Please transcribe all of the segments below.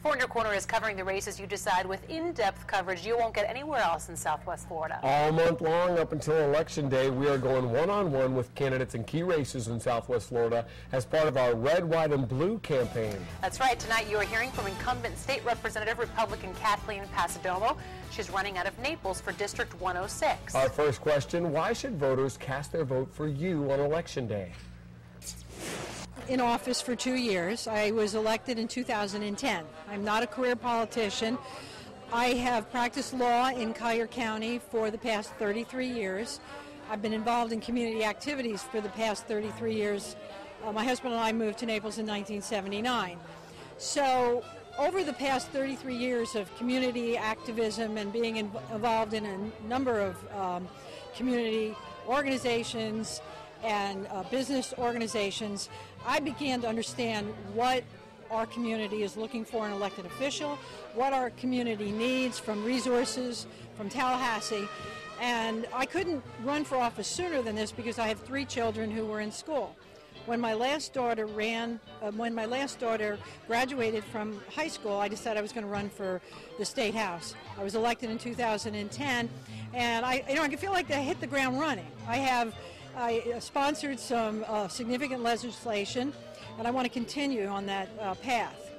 Four in Your Corner is covering the races you decide with in-depth coverage you won't get anywhere else in Southwest Florida. All month long up until Election Day, we are going one-on-one with candidates in key races in Southwest Florida as part of our Red, White, and Blue campaign. That's right. Tonight you are hearing from incumbent State Representative Republican Kathleen Passidomo. She's running out of Naples for District 106. Our first question, why should voters cast their vote for you on Election Day? In office for 2 years. I was elected in 2010. I'm not a career politician. I have practiced law in Collier County for the past 33 years. I've been involved in community activities for the past 33 years. My husband and I moved to Naples in 1979. So over the past 33 years of community activism and being involved in a number of community organizations and business organizations, I began to understand what our community is looking for in an elected official, what our community needs from resources from Tallahassee, and I couldn't run for office sooner than this because I have 3 children who were in school. When my last daughter graduated from high school, I decided I was going to run for the State House. I was elected in 2010, and I feel like I hit the ground running. I sponsored some significant legislation, and I want to continue on that path.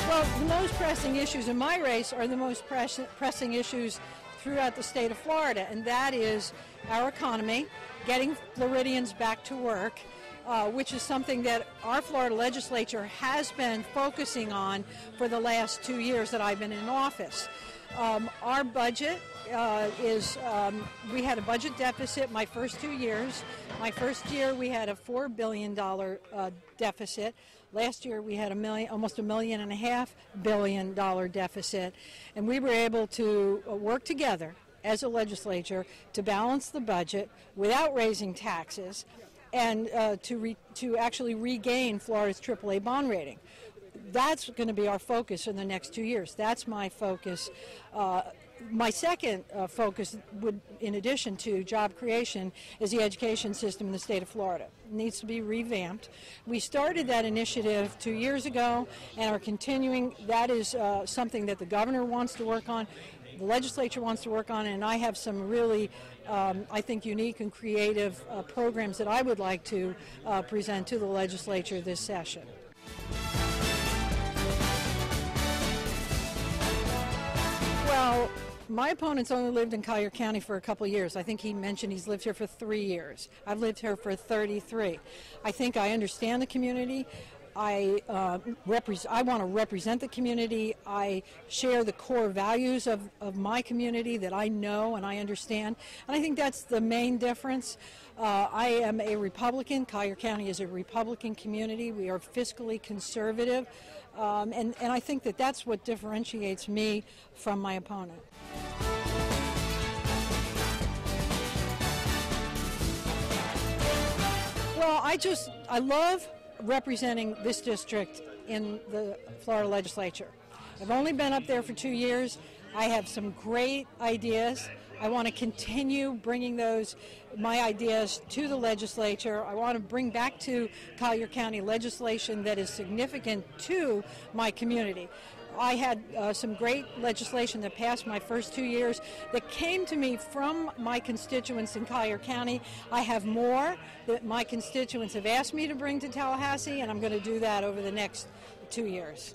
Well, the most pressing issues in my race are the most pressing issues throughout the state of Florida, and that is our economy, getting Floridians back to work, which is something that our Florida legislature has been focusing on for the last 2 years that I've been in office. Our budget we had a budget deficit my first 2 years. My first year we had a $4 billion deficit. Last year we had almost $1.5 billion deficit. And we were able to work together as a legislature to balance the budget without raising taxes and to actually regain Florida's AAA bond rating. That's going to be our focus in the next 2 years. That's my focus. My second focus would, in addition to job creation, is the education system in the state of Florida. It needs to be revamped. We started that initiative 2 years ago and are continuing. That is something that the governor wants to work on, the legislature wants to work on, and I have some really, I think, unique and creative programs that I would like to present to the legislature this session. Well, my opponent's only lived in Collier County for a couple of years. I think he mentioned he's lived here for 3 years. I've lived here for 33. I think I understand the community. I want to represent the community. I share the core values of my community that I know and I understand. And I think that's the main difference. I am a Republican. Collier County is a Republican community. We are fiscally conservative. And I think that that's what differentiates me from my opponent. Well, I love representing this district in the Florida legislature. I've only been up there for 2 years. I have some great ideas. I want to continue bringing my ideas to the legislature. I want to bring back to Collier County legislation that is significant to my community. I had some great legislation that passed my first 2 years that came to me from my constituents in Collier County. I have more that my constituents have asked me to bring to Tallahassee, and I'm going to do that over the next 2 years.